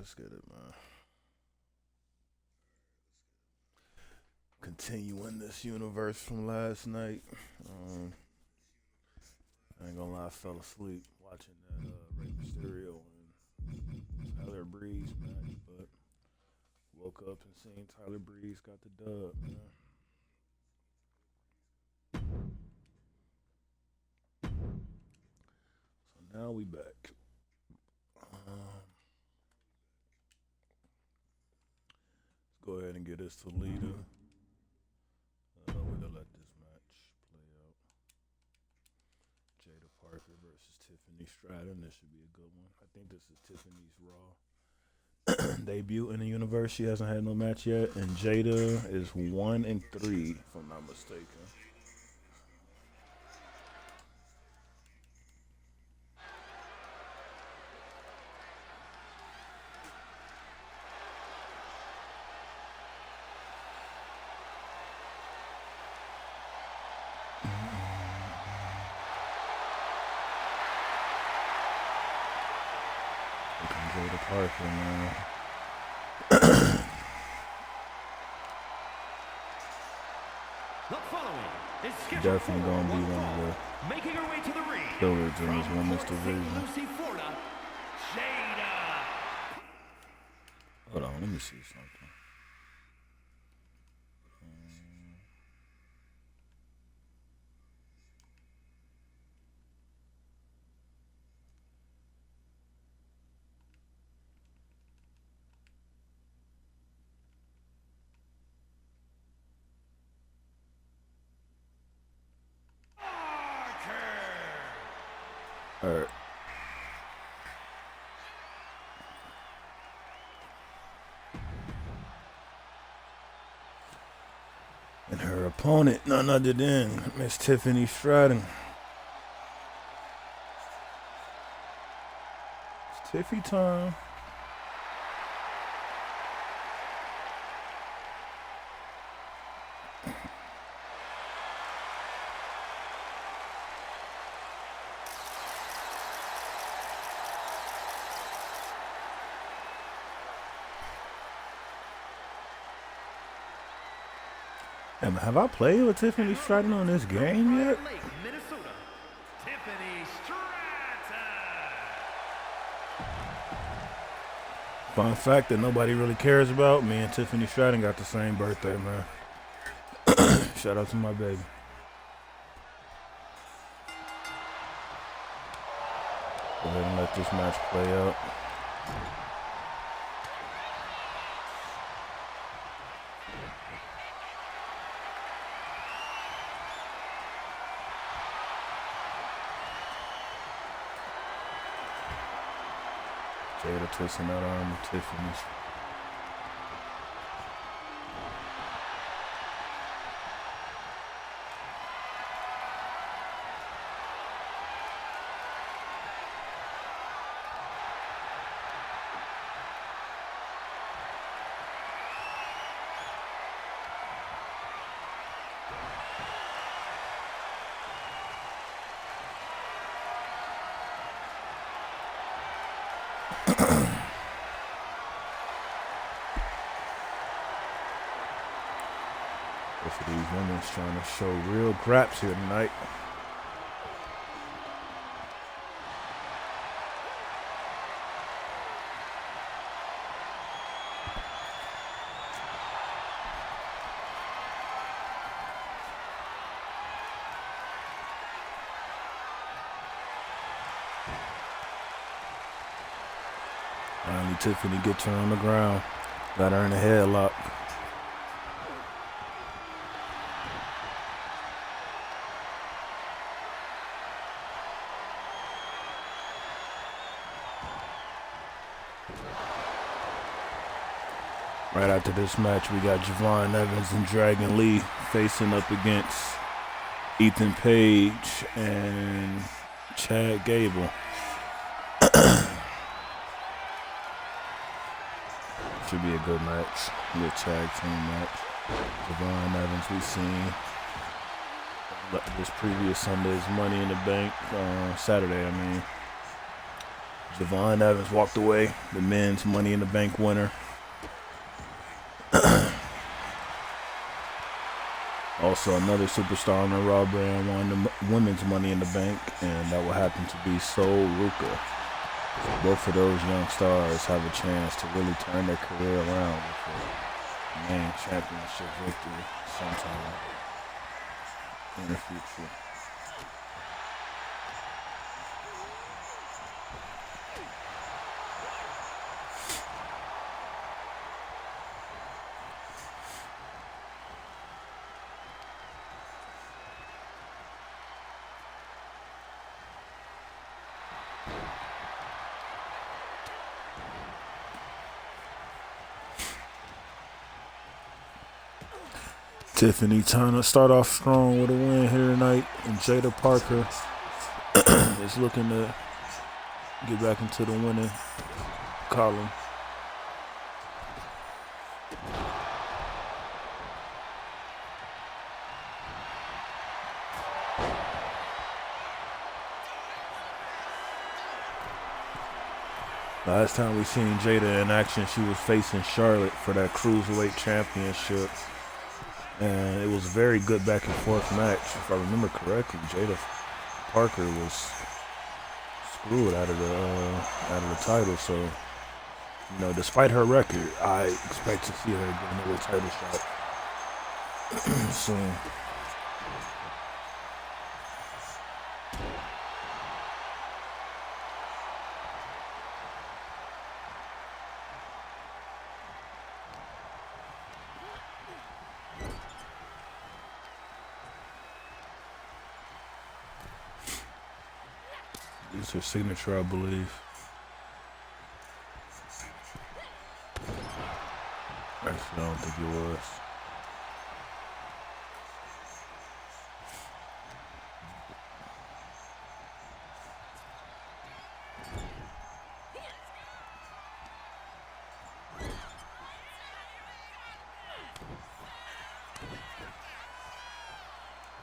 Let's get it, man. Continuing this universe from last night. I ain't gonna lie, I fell asleep watching that Rey Mysterio and Tyler Breeze match, but woke up and seen Tyler Breeze got the dub, man. So now we back. Let's go ahead and get this to Lita. We're gonna let this match play out. Jada Parker versus Tiffany Stratton. This should be a good one. I think this is Tiffany's Raw debut in the universe. She hasn't had no match yet, and Jada is 1-3, if I'm not mistaken. Jada Parker, man. Definitely gonna be one of the pillars in this women's division. Hold on, let me see something. All right. And her opponent, none other than Miss Tiffany Stratton. It's Tiffy time. Have I played with Tiffany Stratton on this game yet? Fun fact that nobody really cares about, me and Tiffany Stratton got the same birthday, man. Shout out to my baby. Go ahead and let this match play out. Jada twisting that arm with Tiffany's. Both of these women's trying to show real graps here tonight. Finally, Tiffany gets her on the ground. Got her in a headlock. Right after this match, we got Javon Evans and Dragon Lee facing up against Ethan Page and Chad Gable. Should be a good match. Good tag team match. Javon Evans, we've seen this previous Sunday's Money in the Bank, Saturday, I mean. Devon Evans walked away, the men's Money in the Bank winner. Also, another superstar on the Raw brand won the women's Money in the Bank, and that will happen to be Sol Ruka. So both of those young stars have a chance to really turn their career around with a main championship victory sometime in the future. Tiffany trying to start off strong with a win here tonight, and Jada Parker is looking to get back into the winning column. Last time we seen Jada in action, she was facing Charlotte for that Cruiserweight Championship. And it was a very good back and forth match. If I remember correctly, Jada Parker was screwed out of the title. So, you know, despite her record, I expect to see her get another title shot soon. It's her signature, I believe. Actually, I don't think it was.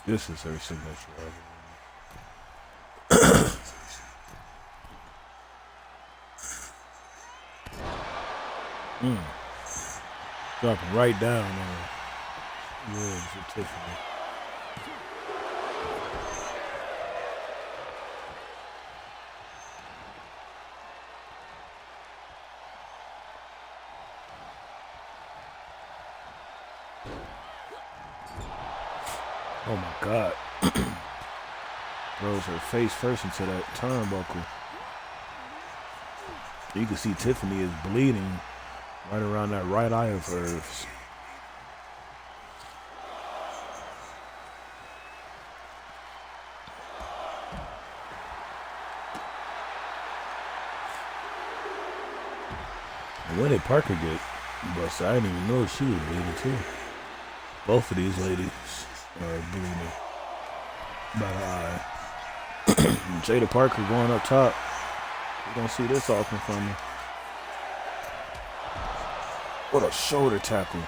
This is her signature, I believe. Dropping right down on the ribs of Tiffany. Oh my God. Throws her face first into that turnbuckle. You can see Tiffany is bleeding right around that right eye of hers. When did Parker get busted? I didn't even know she was bleeding too. Both of these ladies are bleeding by the eye. Jada Parker going up top. We're gonna see this often from her. What a shoulder tackle.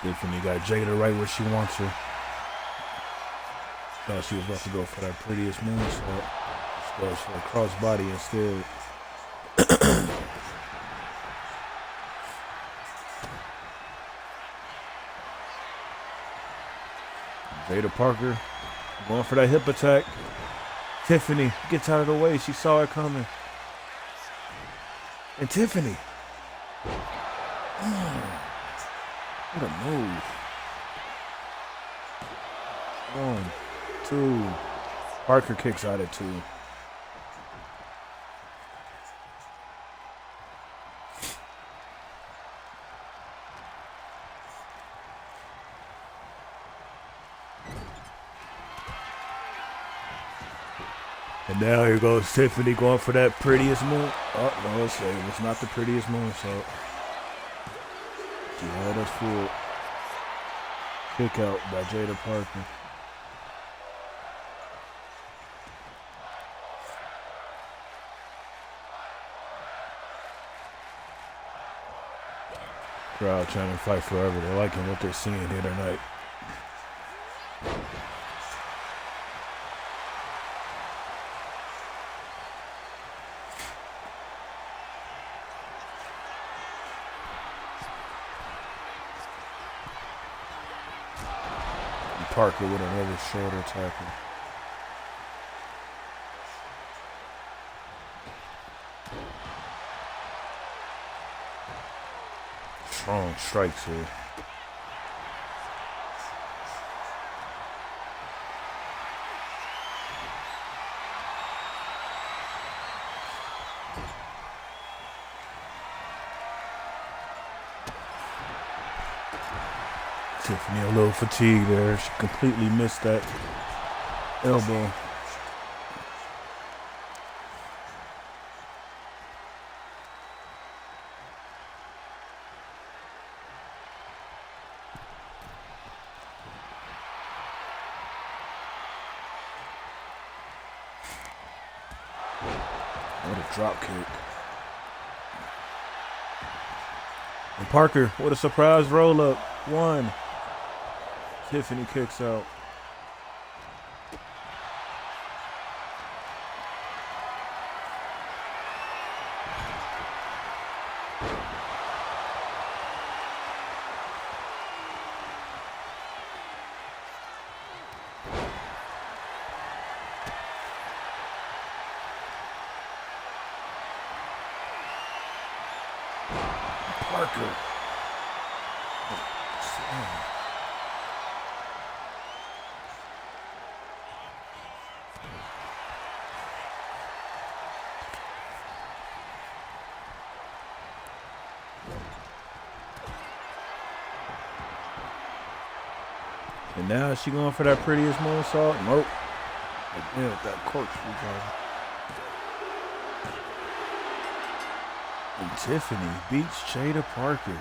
Tiffany got Jada right where she wants her. Thought she was about to go for that prettiest moonsault. She goes for a crossbody instead. Jada Parker going for that hip attack. Tiffany gets out of the way. She saw it coming. And Tiffany. What a move. 1, 2. Parker kicks out at 2. And now here goes Tiffany going for that prettiest moon. Oh, no, it's not the prettiest moonsault. She had us fooled. Kick out by Jada Parker. Crowd trying to fight forever. They're liking what they're seeing here tonight. And Parker with another shoulder tackle. Strong strikes here. Tiffany a little fatigued there. She completely missed that elbow. What a drop kick. And Parker with a surprise roll up. One. Tiffany kicks out. Parker. And now is she going for that prettiest moonsault? Nope. Again with that corkscrew driver. And Tiffany beats Jada Parker.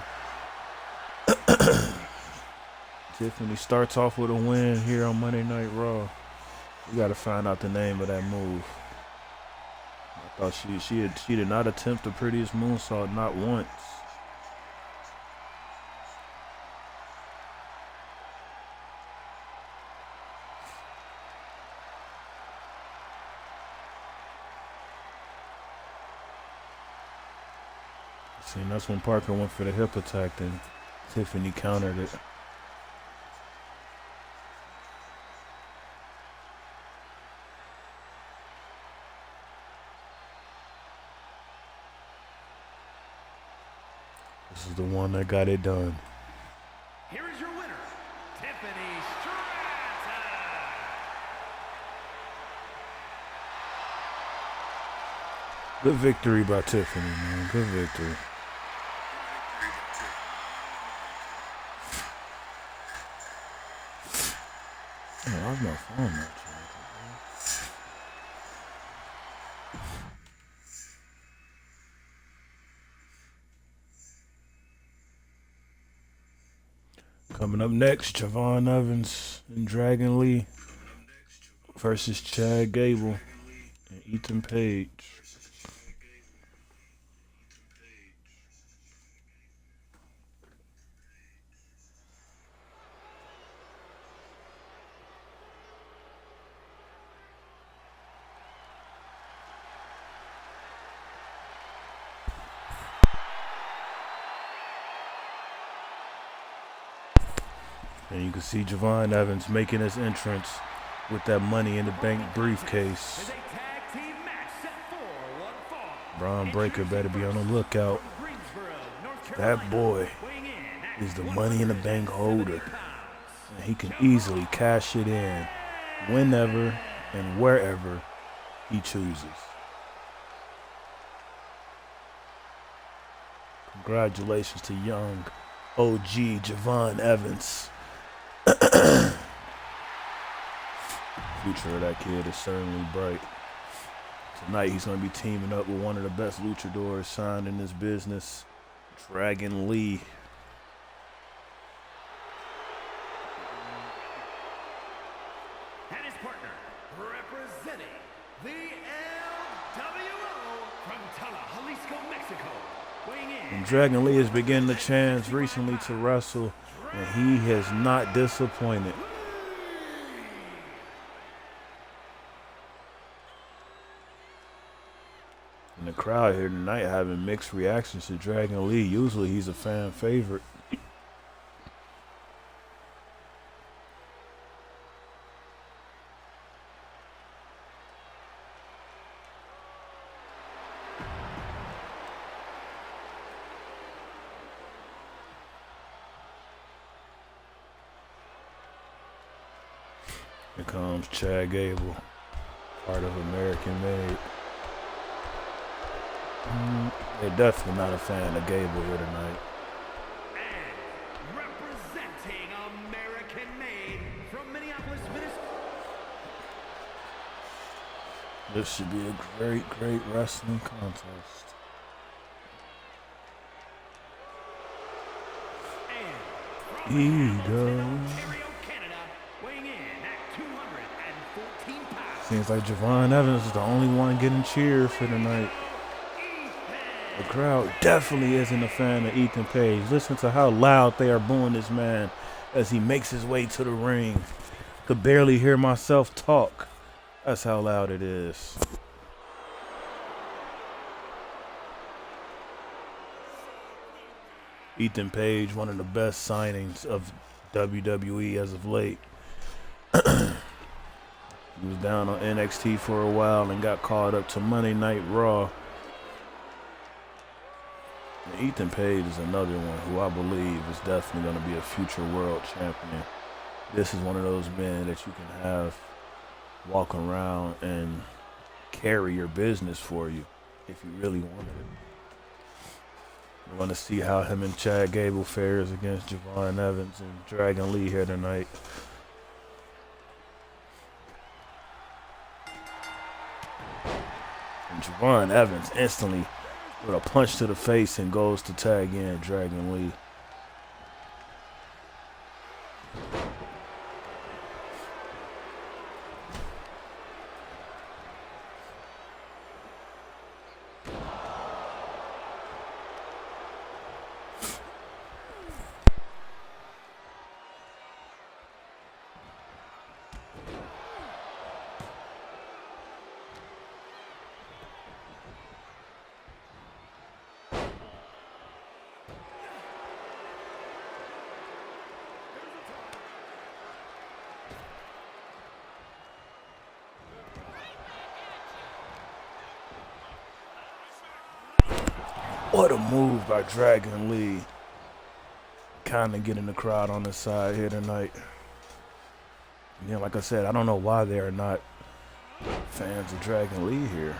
Tiffany starts off with a win here on Monday Night Raw. We got to find out the name of that move. I thought she did not attempt the prettiest moonsault, not once. See, and that's when Parker went for the hip attack, and Tiffany countered it. This is the one that got it done. Here is your winner, Tiffany Stratton. Good victory by Tiffany, man. Good victory. Oh, how's my phone not charging? Coming up next, Javon Evans and Dragon Lee versus Chad Gable and Ethan Page. And you can see Javon Evans making his entrance with that Money in the Bank briefcase. Braun Breaker better be on the lookout. That boy is the Money in the Bank holder. And he can easily cash it in whenever and wherever he chooses. Congratulations to young OG Javon Evans. Future of that kid is certainly bright. Tonight he's going to be teaming up with one of the best luchadors signed in this business, Dragon Lee. And his partner, representing the LWO from Tala, Jalisco, Mexico, weighing in. And Dragon Lee has begun the chance recently to wrestle, and he has not disappointed. And the crowd here tonight having mixed reactions to Dragon Lee. Usually he's a fan favorite. Here comes Chad Gable, part of American Made. They're definitely not a fan of Gable here tonight. And representing American Made from Minneapolis, Minnesota. This should be a great, great wrestling contest. And from Ego. Ontario, Canada, weighing in at 214 pounds. Seems like Javon Evans is the only one getting cheers for tonight. The crowd definitely isn't a fan of Ethan Page. Listen to how loud they are booing this man as he makes his way to the ring. Could barely hear myself talk. That's how loud it is. Ethan Page, one of the best signings of WWE as of late. He was down on NXT for a while and got called up to Monday Night Raw. And Ethan Page is another one who I believe is definitely going to be a future world champion. This is one of those men that you can have walk around and carry your business for you if you really wanted it. We're going to see how him and Chad Gable fares against Javon Evans and Dragon Lee here tonight. And Javon Evans instantly with a punch to the face and goes to tag in Dragon Lee. What a move by Dragon Lee. Kind of getting the crowd on the side here tonight. Yeah, like I said, I don't know why they are not fans of Dragon Lee here.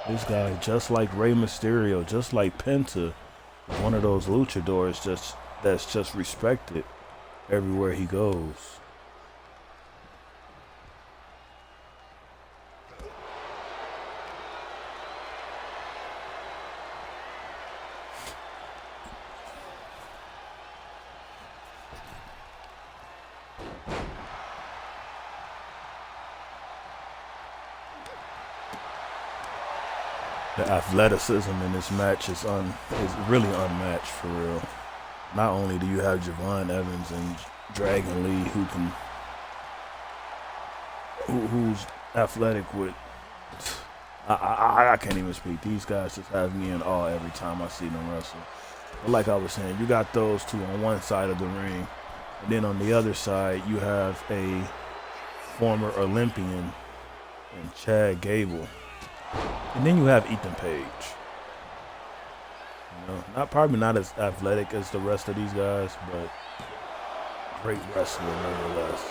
This guy, just like Rey Mysterio, just like Penta, is one of those luchadors that's just respected everywhere he goes. The athleticism in this match is really unmatched for real. Not only do you have Javon Evans and Dragon Lee who's athletic with, I can't even speak. These guys just have me in awe every time I see them wrestle. But like I was saying, you got those two on one side of the ring, and then on the other side you have a former Olympian in Chad Gable. And then you have Ethan Page. You know, probably not as athletic as the rest of these guys, but great wrestler nonetheless.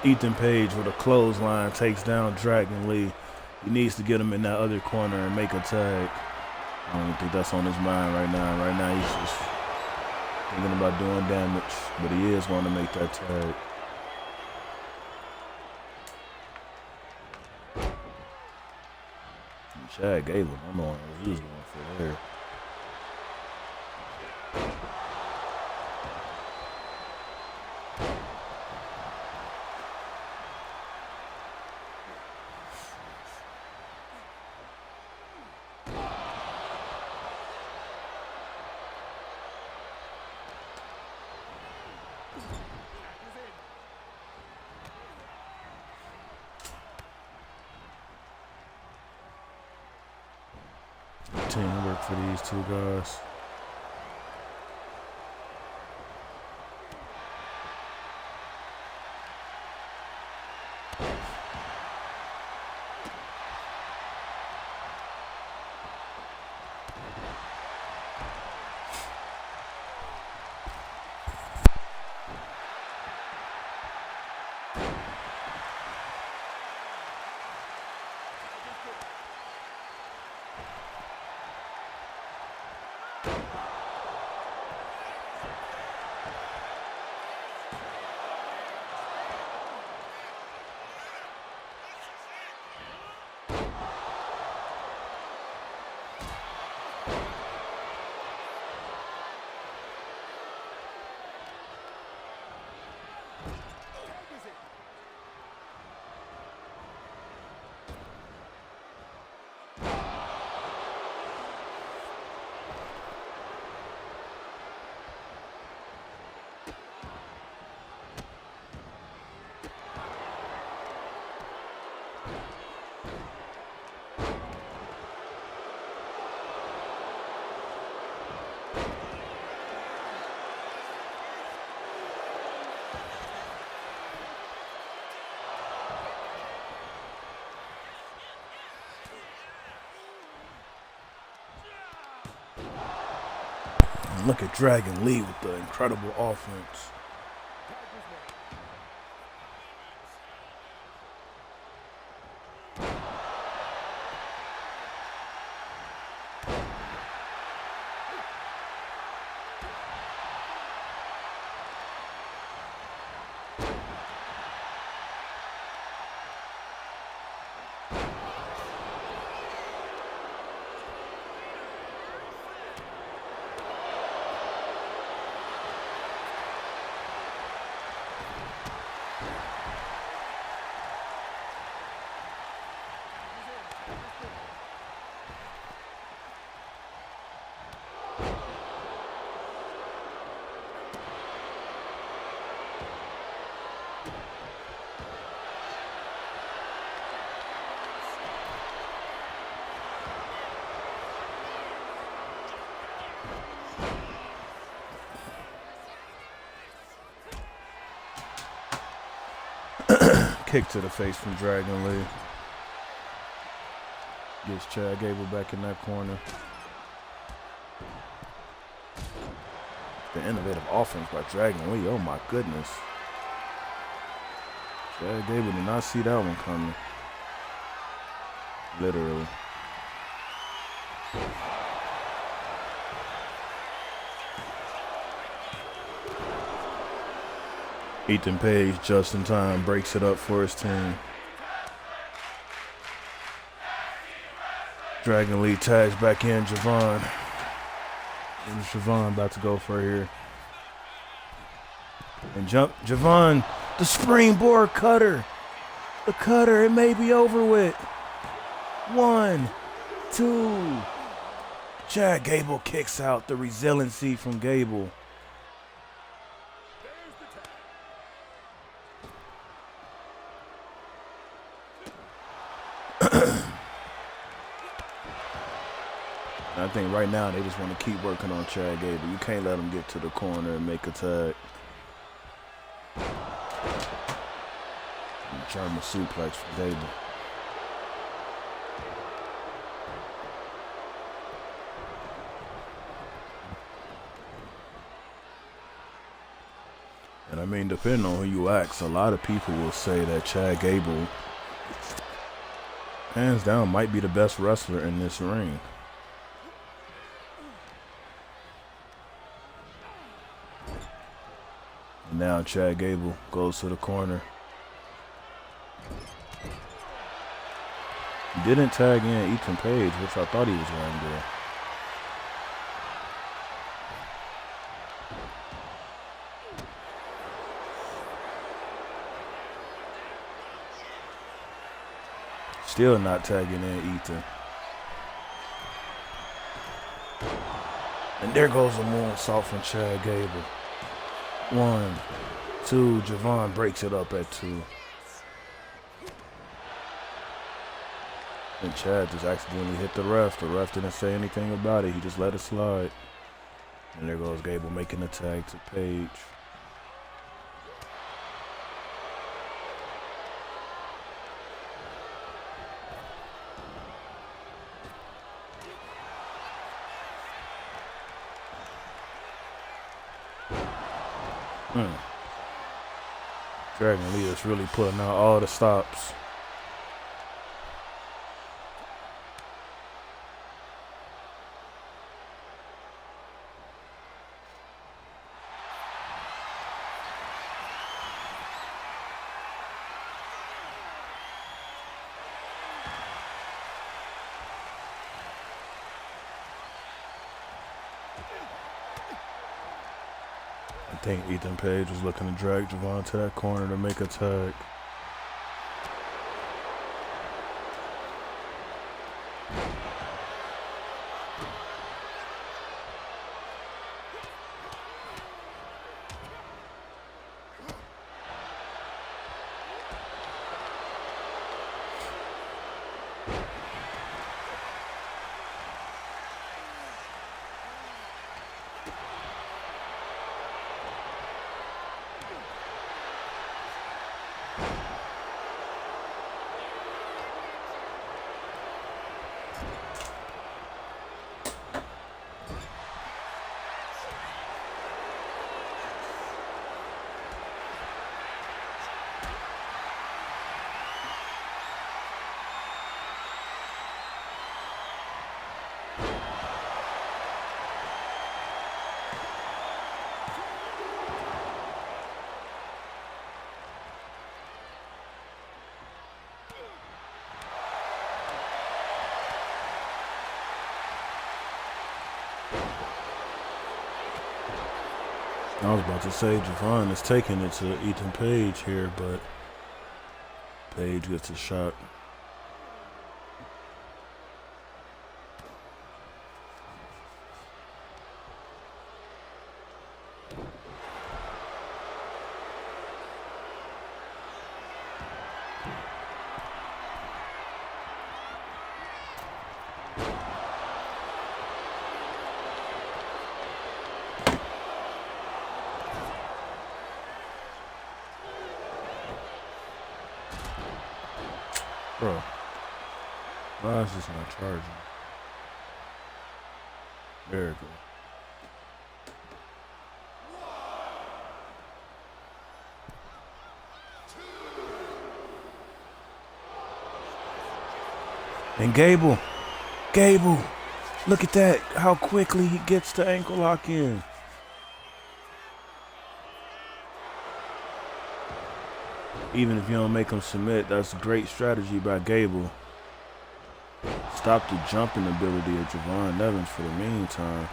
Ethan Page with a clothesline takes down Dragon Lee. He needs to get him in that other corner and make a tag. I don't think that's on his mind right now. Right now, he's just thinking about doing damage, but he is going to make that tag. And Chad Gable, I don't know what he was going for there. Teamwork for these two guys. Look at Dragon Lee with the incredible offense. Kick to the face from Dragon Lee. Gets Chad Gable back in that corner. The innovative offense by Dragon Lee. Oh my goodness. Chad Gable did not see that one coming. Literally. Ethan Page, just in time, breaks it up for his team. Dragon Lee tags back in Javon. And Javon about to go for here. And Javon, the springboard cutter. The cutter, it may be over with. 1, 2. Chad Gable kicks out, the resiliency from Gable. I think right now they just want to keep working on Chad Gable. You can't let him get to the corner and make a tag. German suplex for Gable. And I mean, depending on who you ask, a lot of people will say that Chad Gable, hands down, might be the best wrestler in this ring. And now Chad Gable goes to the corner. He didn't tag in Ethan Page, which I thought he was going to do. Still not tagging in Ethan. And there goes a moonsault from Chad Gable. 1, 2, Javon breaks it up at 2. And Chad just accidentally hit the ref. The ref didn't say anything about it. He just let it slide. And there goes Gable making the tag to Page. Dragon Lee is really putting out all the stops. I think Ethan Page was looking to drag Javon to that corner to make a tag. I was about to say Javon is taking it to Ethan Page here, but Page gets a shot. Bro, why is this not charging? There we go. And Gable, look at that, how quickly he gets the ankle lock in. Even if you don't make him submit, that's great strategy by Gable. Stop the jumping ability of Javon Evans for the meantime.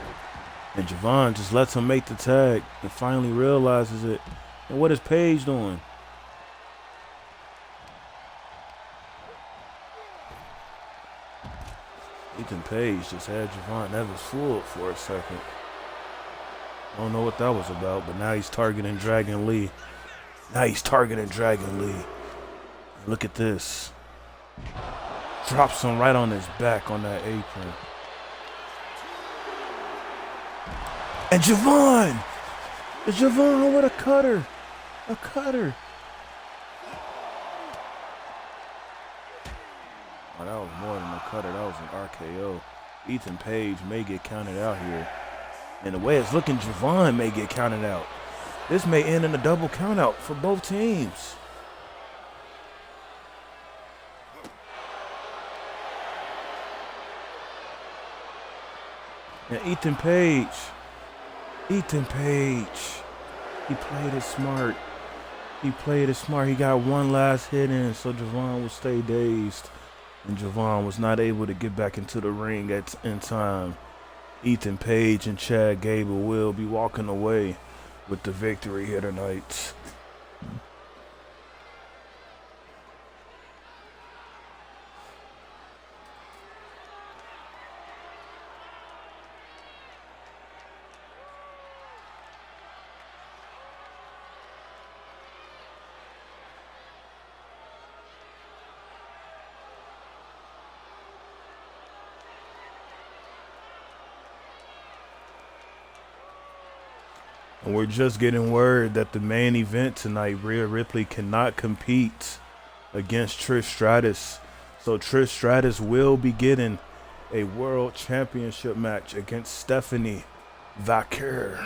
And Javon just lets him make the tag and finally realizes it. And what is Page doing? Ethan Page just had Javon Evans fooled for a second. I don't know what that was about, but now he's targeting Dragon Lee. Look at this. Drops him right on his back on that apron. And Javon with a cutter. Oh, that was more than a cutter. That was an RKO. Ethan Page may get counted out here. And the way it's looking, Javon may get counted out. This may end in a double countout for both teams. And Ethan Page. He played it smart. He played it smart. He got one last hit in, so Javon will stay dazed. And Javon was not able to get back into the ring in time. Ethan Page and Chad Gable will be walking away with the victory here tonight. And we're just getting word that the main event tonight, Rhea Ripley cannot compete against Trish Stratus. So Trish Stratus will be getting a world championship match against Stephanie Vaquer.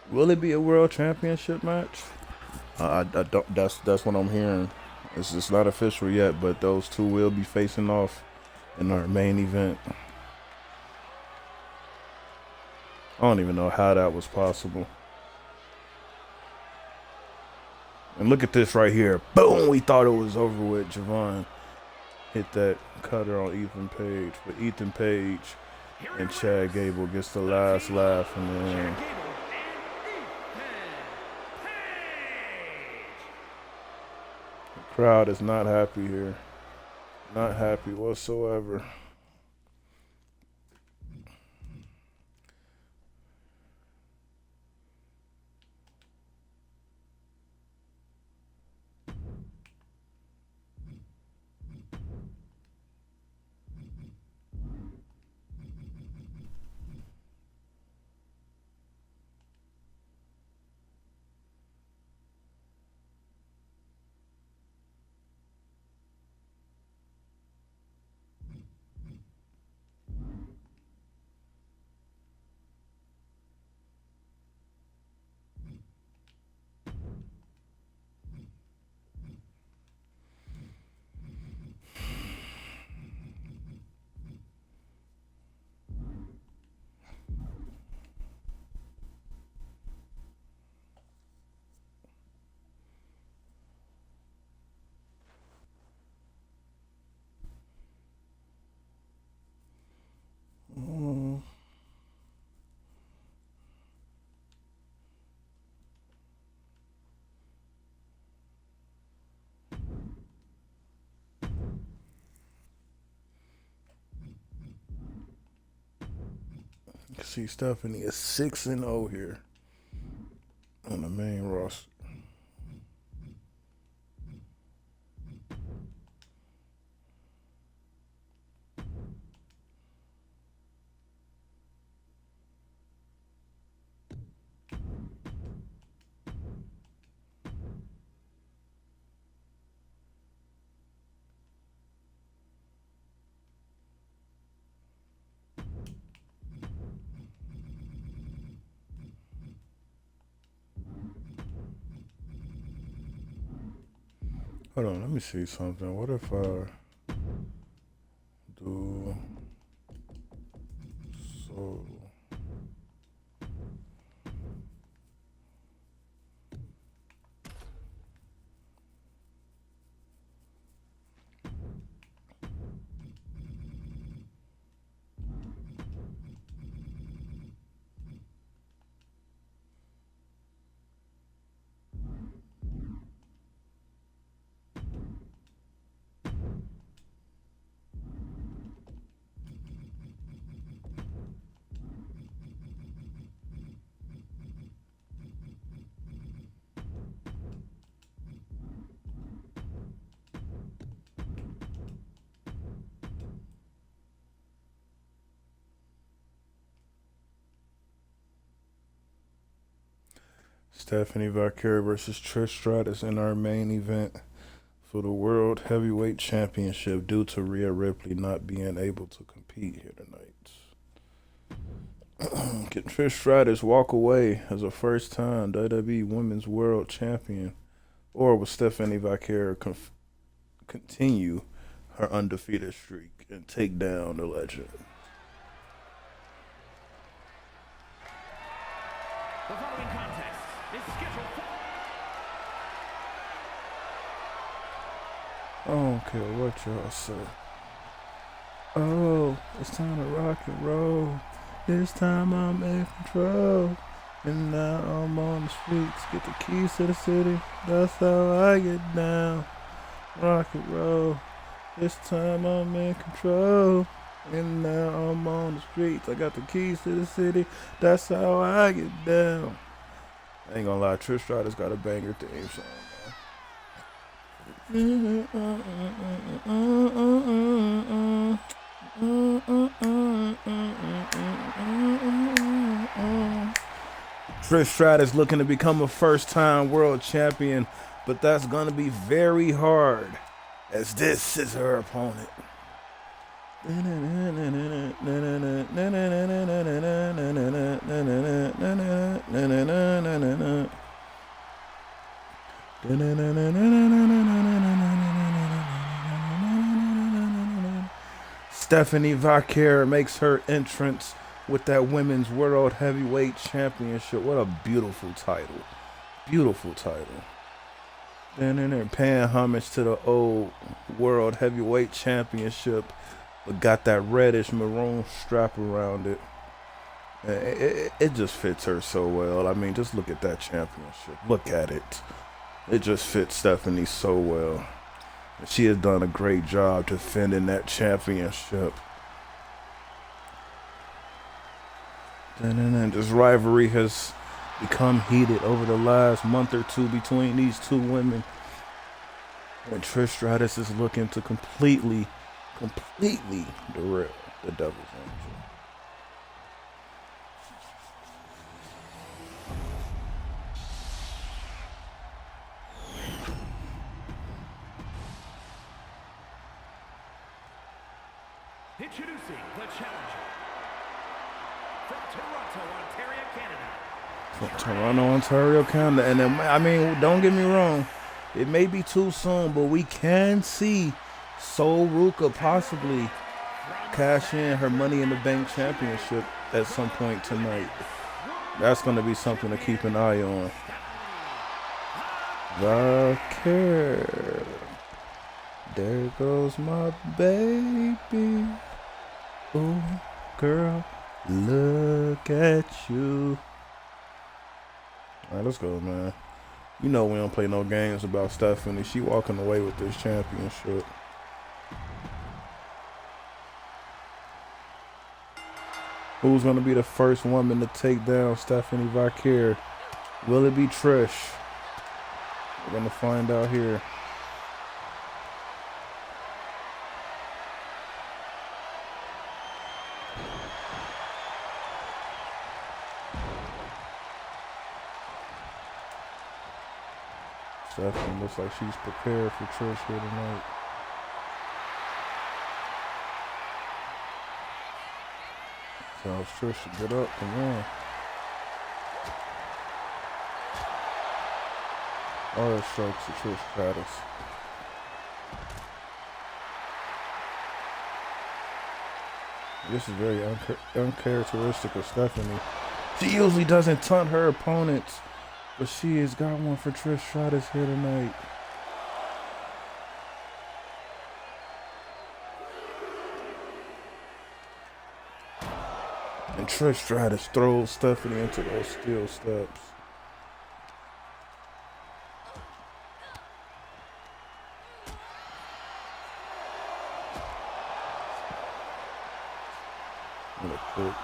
Will it be a world championship match? I don't. That's what I'm hearing. It's not official yet, but those two will be facing off in our main event. I don't even know how that was possible. And look at this right here. Boom! We thought it was over with. Javon hit that cutter on Ethan Page. But Ethan Page and Chad Gable gets the last laugh in the end. The crowd is not happy here. Not happy whatsoever. See, Stephanie is 6-0 here on the main roster. Hold on, let me see something. What if I do so? Stephanie Vaquer versus Trish Stratus in our main event for the World Heavyweight Championship due to Rhea Ripley not being able to compete here tonight. Can Trish Stratus walk away as a first-time WWE Women's World Champion, or will Stephanie Vaquer continue her undefeated streak and take down the legend? The following contest is scheduled for... I don't care what y'all say. Oh, it's time to rock and roll. This time I'm in control. And now I'm on the streets. Get the keys to the city. That's how I get down. Rock and roll. This time I'm in control. And now I'm on the streets. I got the keys to the city. That's how I get down. I ain't gonna lie, Trish Stratus got a banger theme song, man. Trish Stratus looking to become a first-time world champion, but that's gonna be very hard, as this is her opponent. Stephanie Vaquer makes her entrance with that Women's World Heavyweight Championship. What a beautiful title. Beautiful title. Then they're paying homage to the old World Heavyweight Championship, but got that reddish maroon strap around it. It just fits her so well. I mean, just look at that championship. Look at it. It just fits Stephanie so well. She has done a great job defending that championship. And this rivalry has become heated over the last month or two between these two women. And Trish Stratus is looking to completely derail the Devil's Angel. Introducing the challenger from Toronto, Ontario, Canada. And I mean, don't get me wrong, it may be too soon, but we can see Sol Ruka possibly cash in her Money in the Bank championship at some point tonight. That's going to be something to keep an eye on. Vaquer. There goes my baby. Oh, girl, look at you. All right, let's go, man. You know we don't play no games about Stephanie. She walking away with this championship. Who's going to be the first woman to take down Stephanie Vaquer? Will it be Trish? We're going to find out here. Stephanie looks like she's prepared for Trish here tonight. Tells Trish to get up, come on. All that strokes to Trish Stratus. This is very uncharacteristic of Stephanie. She usually doesn't taunt her opponents, but she has got one for Trish Stratus here tonight. And Trish Stratus throws Stephanie into those steel steps. What a quick.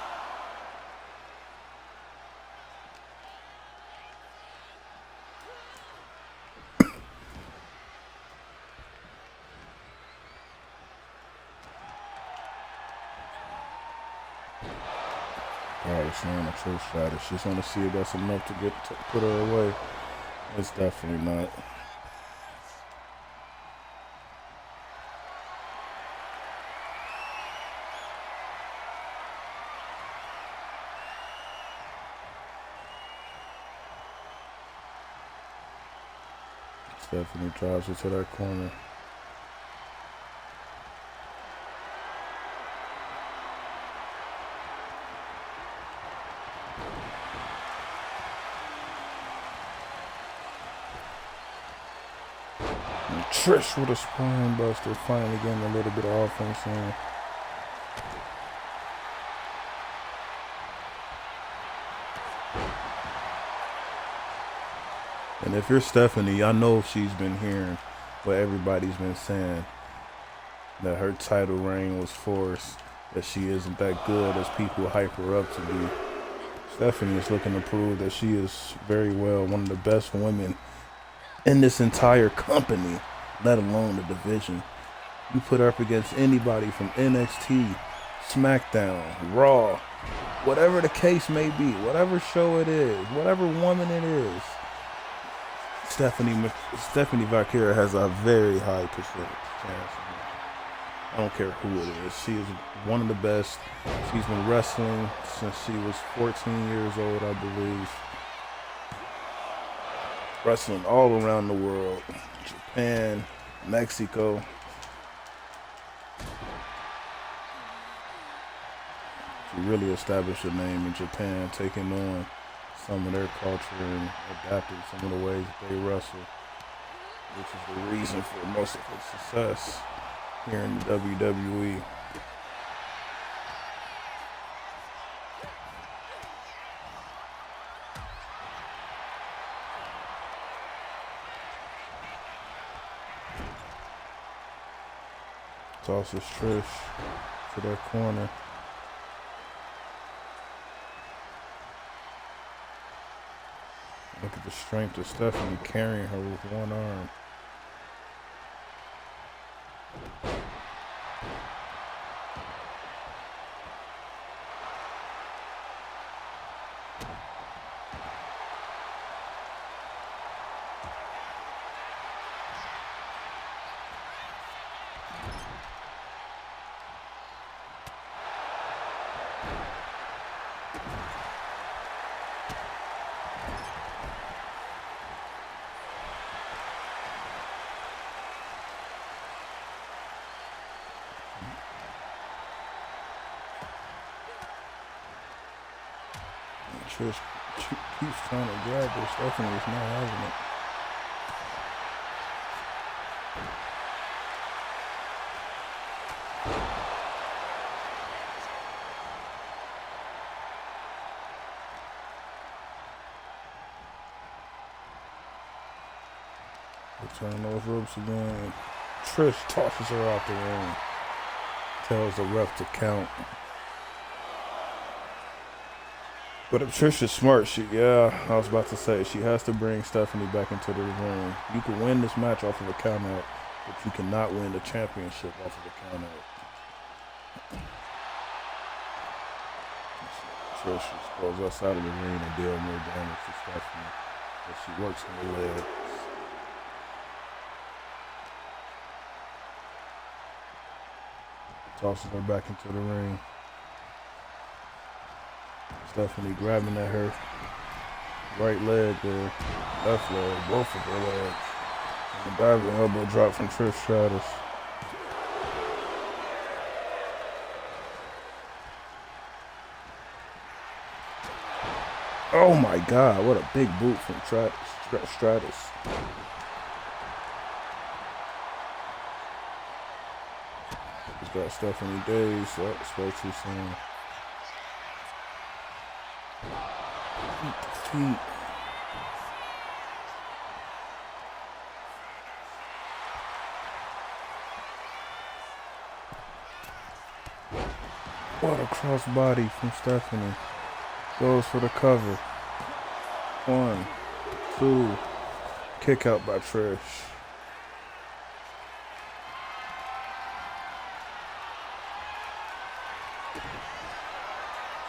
It's not a Trish Stratus. She's want to see if that's enough to put her away. It's definitely not. Stephanie drives her to that corner. Trish with a spine buster, finally getting a little bit of offense in. And if you're Stephanie, I know she's been hearing what everybody's been saying, that her title reign was forced, that she isn't that good as people hype her up to be. Stephanie is looking to prove that she is very well one of the best women in this entire company, let alone the division. You put her up against anybody from NXT, SmackDown, Raw, whatever the case may be, whatever show it is, whatever woman it is, Stephanie Valkyria has a very high percentage chance. I don't care who it is. She is one of the best. She's been wrestling since she was 14 years old, I believe. Wrestling all around the world. Japan, Mexico. She really established her name in Japan, taking on some of their culture and adapting some of the ways that they wrestle, which is the reason for most of her success here in the WWE. Tosses Trish to that corner. Look at the strength of Stephanie carrying her with one arm. Trish keeps trying to grab her. Stephanie's not having it. They turn those ropes again. Trish tosses her out the ring. Tells the ref to count. But if Trish is smart, I was about to say, she has to bring Stephanie back into the ring. You can win this match off of a countout, but you cannot win the championship off of a countout. Trish just goes outside of the ring and deal more damage to Stephanie as she works in the legs. Tosses her back into the ring. Stephanie grabbing at her right leg there, left leg, both of her legs. And the diving elbow drop from Trish Stratus. Oh my God, what a big boot from Stratus. He's got Stephanie dazed, so that was way too soon. Feet. What a crossbody from Stephanie. Goes for the cover. 1, 2. Kick out by Trish.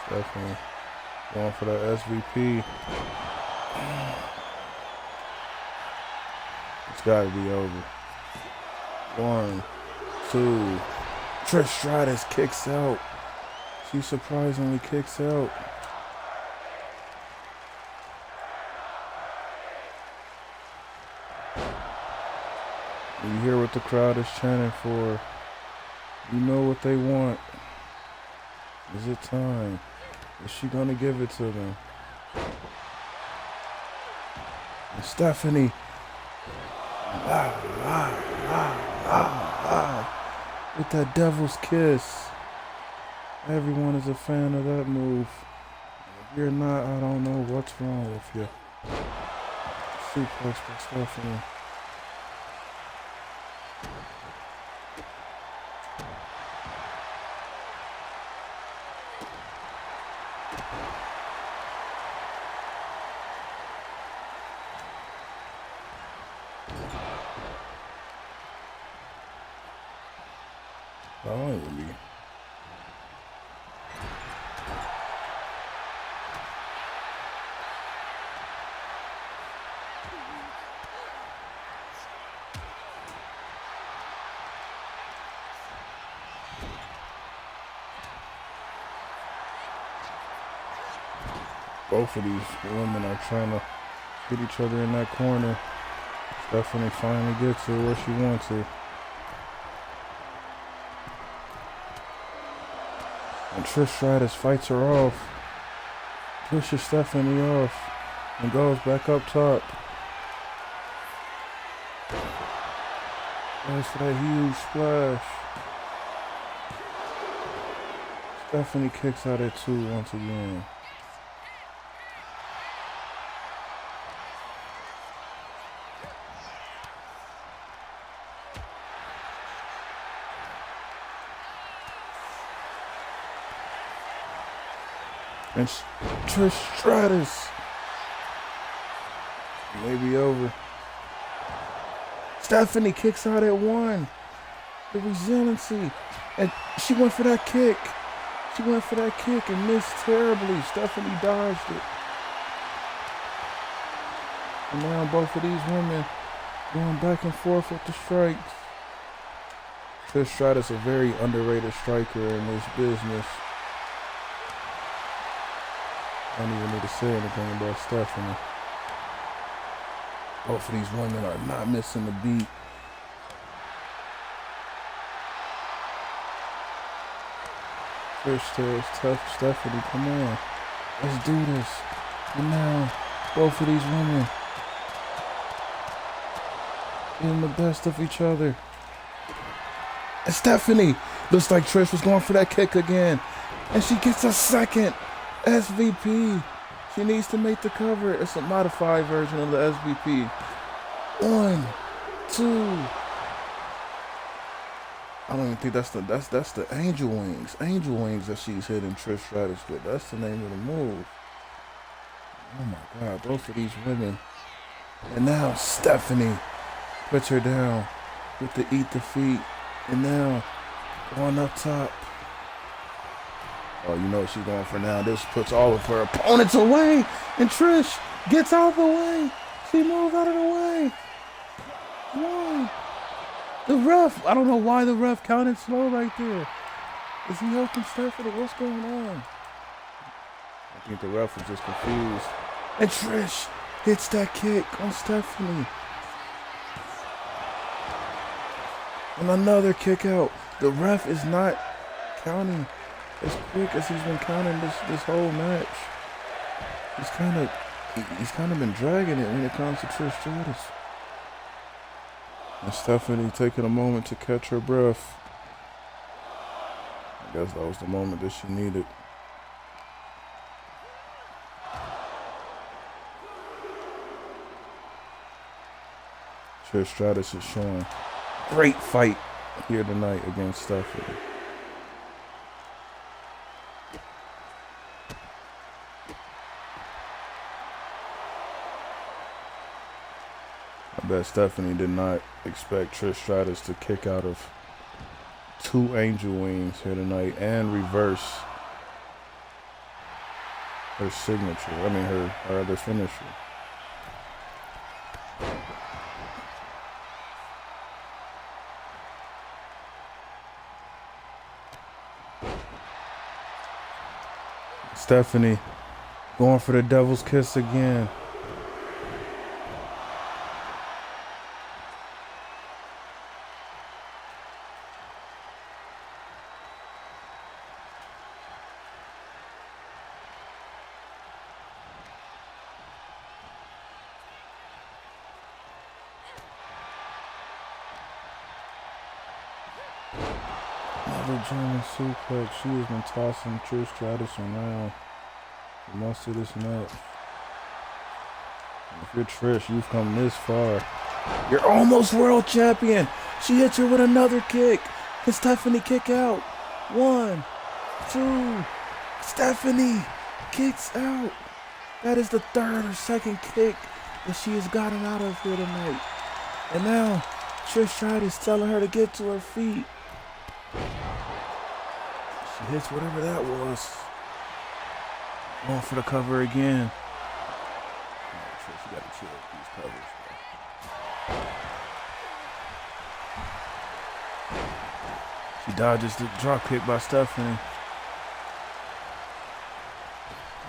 Stephanie going for that SVP. It's got to be over. 1, 2. Trish Stratus kicks out. She surprisingly kicks out. You hear what the crowd is chanting for. You know what they want. Is it time? Is she gonna give it to them? And Stephanie With that devil's kiss. Everyone is a fan of that move. If you're not, I don't know what's wrong with you. Suplex by Stephanie. Finally. Both of these women are trying to get each other in that corner. Stephanie finally gets her where she wants her. And Trish Stratus fights her off, pushes Stephanie off, and goes back up top. Goes for that huge splash. Stephanie kicks out at 2 once again. And Trish Stratus may be over. Stephanie kicks out at 1. The resiliency. And she went for that kick. She went for that kick and missed terribly. Stephanie dodged it. And now both of these women going back and forth with the strikes. Trish Stratus, a very underrated striker in this business. I don't even need to say anything about Stephanie. Both of these women are not missing the beat. Trish tells Stephanie, come on, let's do this. And now, both of these women getting the best of each other. And Stephanie looks like Trish was going for that kick again. And she gets a second SVP. She needs to make the cover. It's a modified version of the SVP. 1, 2. I don't even think that's the angel wings. Angel wings that she's hitting Trish Stratus with. That's the name of the move. Oh my God, both of these women. And now Stephanie puts her down with the eat the feet. And now going up top. Oh, you know what she's going for now. This puts all of her opponents away. And Trish gets out of the way. She moves out of the way. 1. The ref, I don't know why the ref counted slow right there. Is he helping Stephanie? What's going on? I think the ref was just confused. And Trish hits that kick on Stephanie. And another kick out. The ref is not counting as quick as he's been counting this whole match. He's kind of been dragging it when it comes to Trish Stratus. And Stephanie taking a moment to catch her breath. I guess that was the moment that she needed. Trish Stratus is showing great fight here tonight against Stephanie. I bet Stephanie did not expect Trish Stratus to kick out of 2 angel wings here tonight and reverse her signature. I mean her other finisher. Stephanie going for the devil's kiss again. Another German suplex. She has been tossing Trish Stratus around for most of this match. If you're Trish, you've come this far. You're almost world champion. She hits her with another kick. Can Stephanie kick out? 1, 2. Stephanie kicks out. That is the third or second kick that she has gotten out of here tonight. And now Trish Stratus telling her to get to her feet. She hits whatever that was. Going for the cover again. Trish, you gotta chill with these covers, bro. She dodges the drop kick by Stephanie.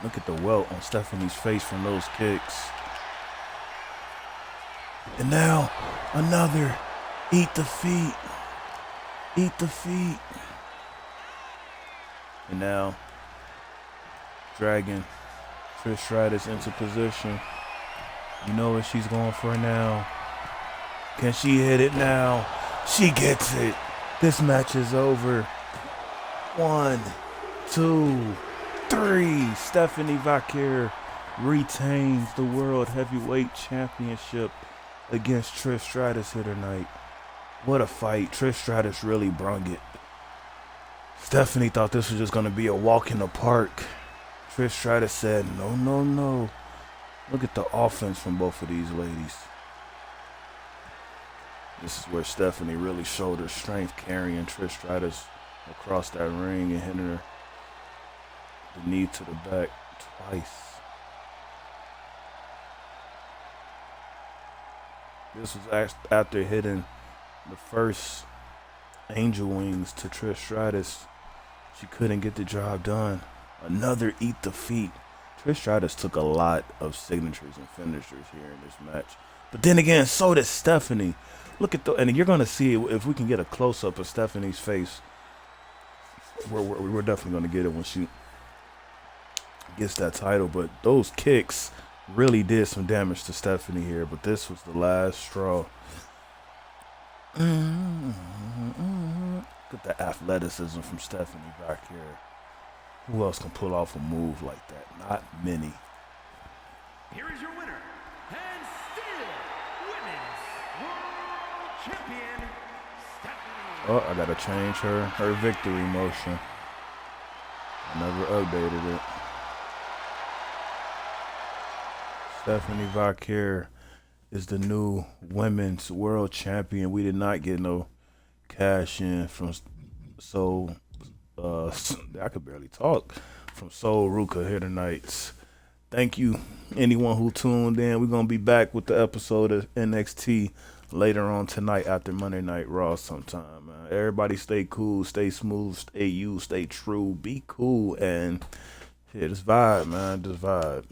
Look at the welt on Stephanie's face from those kicks. And now, another. Eat the feet. Eat the feet. And now, dragging Trish Stratus into position. You know what she's going for now. Can she hit it now? She gets it. This match is over. 1, 2, 3. Stephanie Vaquer retains the World Heavyweight Championship against Trish Stratus here tonight. What a fight. Trish Stratus really brung it. Stephanie thought this was just going to be a walk in the park. Trish Stratus said, no, no, no. Look at the offense from both of these ladies. This is where Stephanie really showed her strength, carrying Trish Stratus across that ring and hitting her the knee to the back twice. This was after hitting the first angel wings to Trish Stratus. She couldn't get the job done. Another eat the feet. Trish Stratus took a lot of signatures and finishers here in this match. But then again, so did Stephanie. Look at and you're going to see if we can get a close-up of Stephanie's face. We're definitely going to get it when she gets that title. But those kicks really did some damage to Stephanie here. But this was the last straw. Look at the athleticism from Stephanie back here. Who else can pull off a move like that? Not many. Here is your winner, and still Women's World Champion, Stephanie. Oh, I gotta change her victory motion. I never updated it. Stephanie Vaquer is the new Women's World Champion. We did not get no cash in from I could barely talk, from Sol Ruka here tonight. Thank you, anyone who tuned in. We're going to be back with the episode of NXT later on tonight after Monday Night Raw sometime. Everybody stay cool, stay smooth, stay you, stay true, be cool, and yeah, just vibe, man, just vibe.